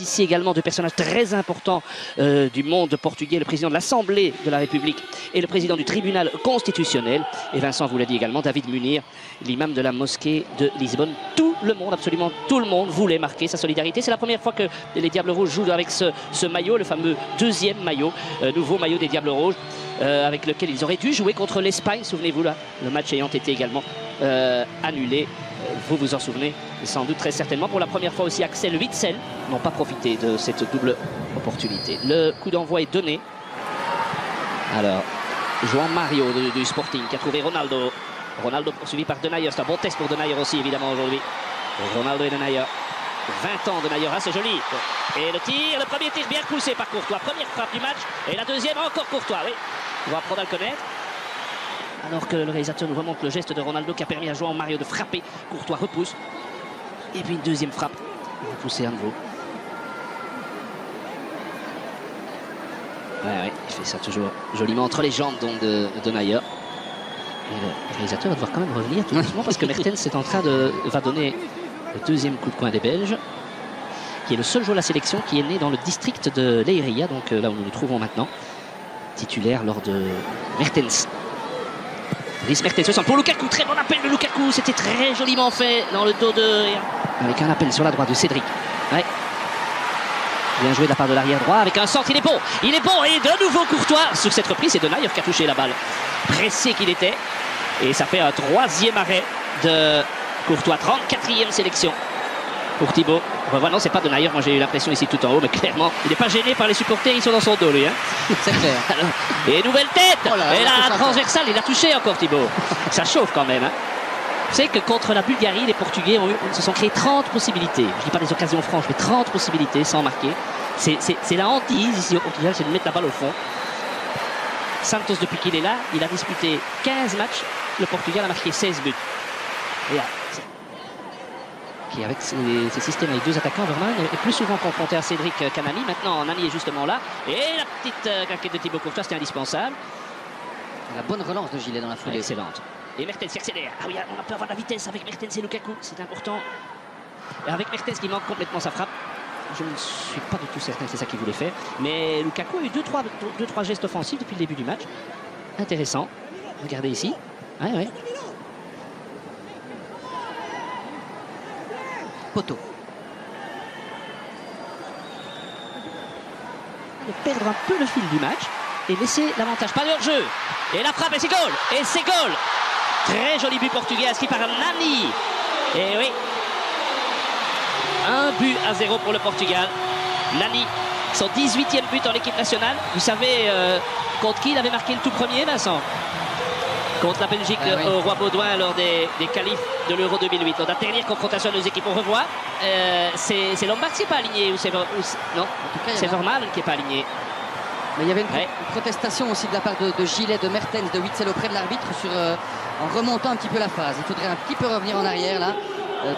ici également deux personnages très importants du monde portugais, le président de l'Assemblée de la République et le président du tribunal constitutionnel. Et Vincent vous l'a dit également, David Munir, l'imam de la mosquée de Lisbonne. Tout le monde, absolument tout le monde voulait marquer sa solidarité. C'est la première fois que les Diables Rouges jouent avec ce maillot, le fameux deuxième maillot, nouveau maillot des Diables Rouges, avec lequel ils auraient dû jouer contre l'Espagne, souvenez-vous là, le match ayant été également annulé. Vous vous en souvenez sans doute très certainement. Pour la première fois aussi, Axel Witsel n'ont pas profité de cette double opportunité. Le coup d'envoi est donné. Alors, João Mario du Sporting qui a trouvé Ronaldo. Ronaldo poursuivi par Denayer. C'est un bon test pour Denayer aussi évidemment aujourd'hui. Ronaldo et Denayer. 20 ans Denayer, c'est joli. Et le tir, le premier tir bien poussé par Courtois. Première frappe du match et la deuxième encore Courtois. Oui, on va apprendre à le connaître. Alors que le réalisateur nous remonte le geste de Ronaldo qui a permis à João Mario de frapper. Courtois repousse. Et puis une deuxième frappe. Repoussé à nouveau. Ouais, il fait ça toujours joliment entre les jambes donc de Denayer. Et le réalisateur va devoir quand même revenir tout doucement parce que Mertens est en train va donner le deuxième coup de poing des Belges, qui est le seul joueur de la sélection qui est né dans le district de Leiria, donc là où nous nous trouvons maintenant, titulaire lors de Mertens. Dries Mertens se sent pour Lukaku, très bon appel de Lukaku, c'était très joliment fait dans le dos de... Avec un appel sur la droite de Cédric. Ouais. Bien joué de la part de l'arrière droit, avec un centre, il est bon, et de nouveau Courtois. Sur cette reprise, c'est Denayer qui a touché la balle. Pressé qu'il était, et ça fait un troisième arrêt de Courtois, 34e sélection pour Thibaut. Enfin, non, c'est pas Denayer, moi j'ai eu l'impression ici tout en haut, mais clairement, il n'est pas gêné par les supporters, ils sont dans son dos lui. Hein. C'est clair. Alors, et nouvelle tête, oh là, et là, la transversale, il a touché encore Thibaut. Ça chauffe quand même. Hein. Vous savez que contre la Bulgarie, les Portugais se sont créés 30 possibilités. Je ne dis pas des occasions franches, mais 30 possibilités sans marquer. C'est la hantise ici au Portugal, c'est de mettre la balle au fond. Santos, depuis qu'il est là, il a disputé 15 matchs. Le Portugal a marqué 16 buts. Et là, qui avec ces systèmes avec deux attaquants, Vermaelen est plus souvent confronté à Cédric qu'à Nani. Maintenant, Nani est justement là. Et la petite claquette de Thibaut Courtois, c'était indispensable. La bonne relance de Gillet dans la foulée. Excellente. Et Mertens qui accélère. Ah oui, on peut avoir de la vitesse avec Mertens et Lukaku, c'est important. Et avec Mertens qui manque complètement sa frappe, je ne suis pas du tout certain que c'est ça qu'il voulait faire. Mais Lukaku a eu 2-3 gestes offensifs depuis le début du match. Intéressant. Regardez ici. Ouais, ouais. Poteau. De perdre un peu le fil du match et laisser l'avantage. Pas de hors-jeu. Et la frappe et c'est goal. Et c'est goal. Très joli but portugais inscrit par Nani. Et oui. 1-0 pour le Portugal. Nani, son 18e but en équipe nationale. Vous savez contre qui il avait marqué le tout premier, Vincent? Contre la Belgique au Roi Baudouin lors des qualifs de l'Euro 2008. Dans la dernière confrontation de nos équipes, on revoit. C'est Lombard qui n'est pas aligné. Non, c'est Vermaelen qui n'est pas aligné. Mais il y avait une protestation aussi de la part de Gillet, de Mertens, de Witsel auprès de l'arbitre en remontant un petit peu la phase. Il faudrait un petit peu revenir en arrière là.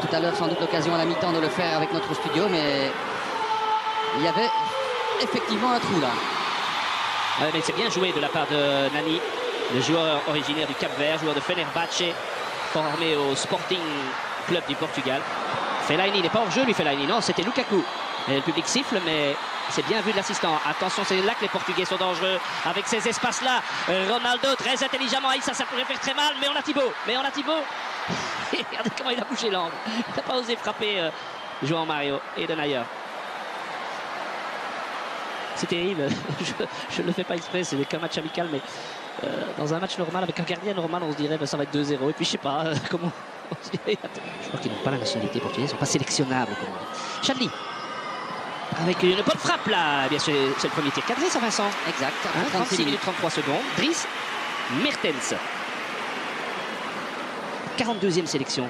Tout à l'heure, sans doute l'occasion à la mi-temps de le faire avec notre studio, mais il y avait effectivement un trou là. Ouais, mais c'est bien joué de la part de Nani, le joueur originaire du Cap-Vert, joueur de Fenerbahçe, formé au Sporting Club du Portugal. Fellaini n'est pas hors jeu, lui, Fellaini. Non, c'était Lukaku. Et le public siffle, mais c'est bien vu de l'assistant. Attention, c'est là que les Portugais sont dangereux. Avec ces espaces-là, Ronaldo très intelligemment. Ça pourrait faire très mal, mais on a Thibaut. Regardez comment il a bougé l'angle. Il n'a pas osé frapper João Mario et Denayer. C'est terrible. Je ne le fais pas exprès, c'est qu'un match amical, mais dans un match normal, avec un gardien normal, on se dirait ça va être 2-0. Et puis je sais pas comment. Je crois qu'ils n'ont pas la nationalité portugaise, ils ne sont pas sélectionnables. Chadli. Avec une bonne frappe là. Eh bien, c'est le premier tir cadré, ça, Vincent. Exact. 36 minutes 33 secondes. Dries Mertens. 42e sélection.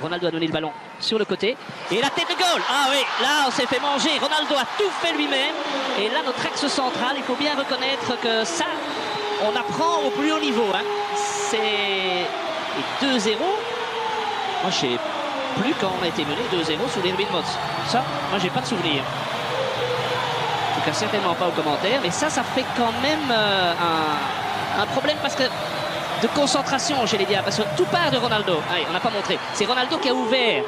Ronaldo a donné le ballon sur le côté. Et la tête de goal. Ah oui, là on s'est fait manger. Ronaldo a tout fait lui-même. Et là notre axe central, il faut bien reconnaître que ça, on apprend au plus haut niveau. Hein. C'est 2-0. Moi je sais plus quand on a été mené 2-0 sous l'Erwin Mots. Ça, moi j'ai pas de souvenir. En tout cas certainement pas aux commentaires. Mais ça fait quand même un problème parce que de concentration chez les Diables, parce que tout part de Ronaldo. Allez, on n'a pas montré. C'est Ronaldo qui a ouvert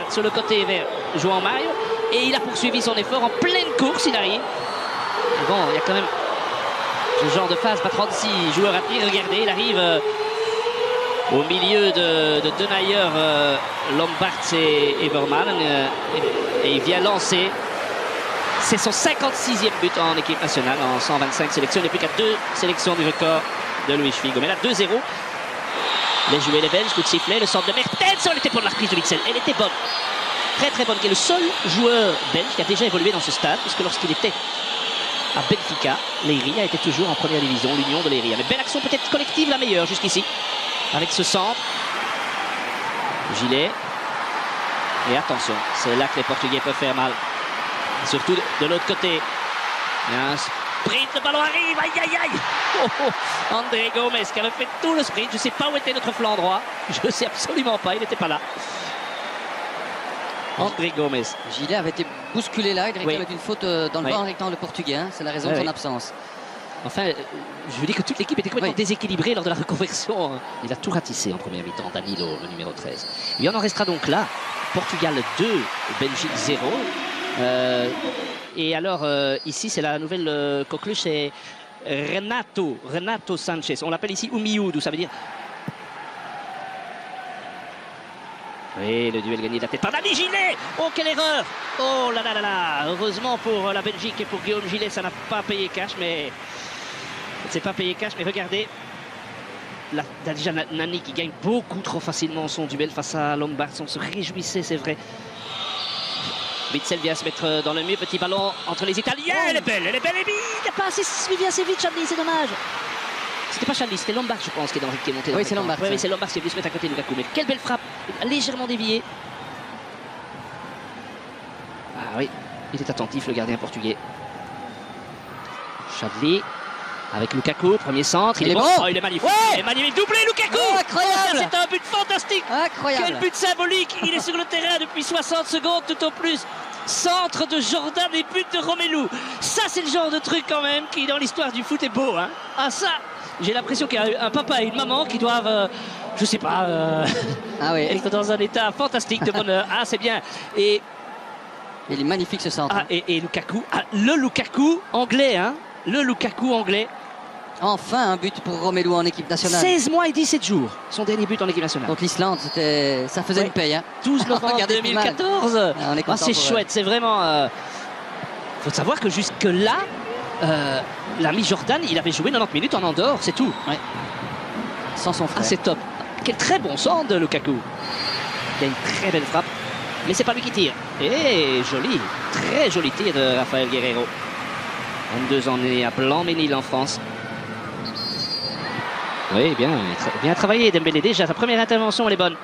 sur le côté vers João Mario et il a poursuivi son effort en pleine course, il arrive. Et bon, il y a quand même ce genre de phase, pas 36 joueurs à tenir. Regardez, il arrive au milieu de Denayer, Lombards et Everman, et il vient lancer. C'est son 56e but en équipe nationale en 125 sélections. Il n'est plus qu'à 2 sélections du record de Luis Figo. Mais là, 2-0. Les joueurs les Belges, coup de sifflet, le centre de Mertens, elle était pour la reprise de Witsel. Elle était bonne, très très bonne. Qui est le seul joueur belge qui a déjà évolué dans ce stade, puisque lorsqu'il était à Benfica, Leiria était toujours en première division, l'Union de Leiria. Mais belle action peut-être collective, la meilleure jusqu'ici, avec ce centre. Gilet. Et attention, c'est là que les Portugais peuvent faire mal. Et surtout de l'autre côté. Il y a un sprint, le ballon arrive, aïe aïe aïe. Oh, oh. André Gomes qui avait fait tout le sprint. Je ne sais pas où était notre flanc droit. Je ne sais absolument pas, il n'était pas là. André Gomes. Gilet avait été bousculé là, il réclame une faute dans le bord rectangle portugais. Hein. C'est la raison de son absence. Enfin, je veux dire que toute l'équipe était complètement déséquilibrée lors de la reconversion. Il a tout ratissé en première mi-temps, Danilo, le numéro 13. Il en restera donc là. Portugal 2, Belgique 0. Et alors, ici, c'est la nouvelle coqueluche, c'est Renato Sanchez. On l'appelle ici Oumiou, ça veut dire... Oui, le duel gagné de la tête par Dani Gilet. Oh, quelle erreur. Oh là là là là. Heureusement pour la Belgique et pour Guillaume Gilet, ça n'a pas payé cash, mais... C'est pas payé cash, mais regardez. Là, déjà Nani qui gagne beaucoup trop facilement son duel face à Lombards. On se réjouissait, c'est vrai. Witsel vient se mettre dans le mur, petit ballon entre les Italiens. Elle est belle, et il n'a pas suivi assez vite, Chadli, c'est dommage. C'était pas Chadli, c'était Lombards, je pense, qui est monté. Oui, c'est Lombards. Oui, c'est Lombards qui est venu se mettre à côté de Lukaku. Mais quelle belle frappe, légèrement déviée. Ah oui, il est attentif, le gardien portugais. Chadli. Avec Lukaku, premier centre, il est bon. Oh, il est magnifique. Ouais, il est magnifique, doublé Lukaku. Oh, incroyable. C'est un but fantastique. Incroyable. Quel but symbolique. Il est sur le terrain depuis 60 secondes tout au plus. Centre de Jordan et but de Romelu. Ça, c'est le genre de truc quand même qui, dans l'histoire du foot, est beau. Hein. Ah ça, j'ai l'impression qu'il y a un papa et une maman qui doivent, je sais pas, être dans un état fantastique de bonheur. Ah, c'est bien. Et il est magnifique ce centre. Ah, et Lukaku, le Lukaku anglais, hein. Le Lukaku anglais. Enfin un but pour Romelu en équipe nationale. 16 mois et 17 jours, son dernier but en équipe nationale. Donc l'Islande, ça faisait une paye. Hein. 12 novembre 2014. C'est chouette, c'est vraiment... faut savoir que jusque-là, l'ami Jordan, il avait joué 90 minutes en Andorre, c'est tout. Ouais. Sans son frère. Ah, c'est top. Quel très bon centre de Lukaku. Il a une très belle frappe, mais c'est pas lui qui tire. Et joli, très joli tir de Rafael Guerreiro. 22 ans né à Blanc-Ménil en France. Oui, bien travaillé Dembélé. Déjà, sa première intervention, elle est bonne.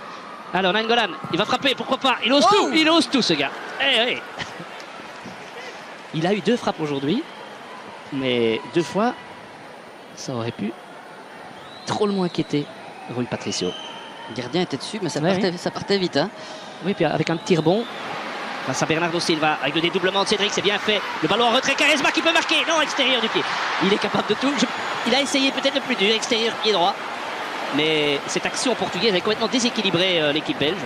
Alors, Nainggolan, il va frapper, pourquoi pas. Il ose tout, ce gars. Il a eu 2 frappes aujourd'hui, mais 2 fois, ça aurait pu trop le moins inquiéter Rui Patricio. Le gardien était dessus, mais ça partait vite. Hein. Oui, puis avec un petit rebond. Face à Bernardo Silva, avec le dédoublement de Cédric, c'est bien fait. Le ballon en retrait, Quaresma qui peut marquer. Non, extérieur du pied. Il est capable de tout. Il a essayé peut-être le plus dur, extérieur, pied droit. Mais cette action portugaise a complètement déséquilibré l'équipe belge.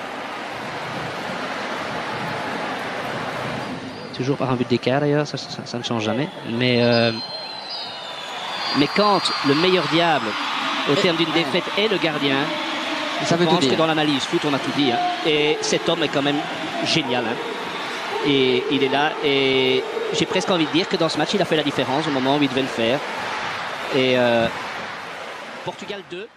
Toujours par un but d'écart d'ailleurs, ça ne change jamais. Mais quand le meilleur diable, au terme d'une défaite, est le gardien, je pense que dans l'analyse foot, on a tout dit. Hein. Et cet homme est quand même génial. Hein. Et il est là et j'ai presque envie de dire que dans ce match il a fait la différence au moment où il devait le faire. Et Portugal 2.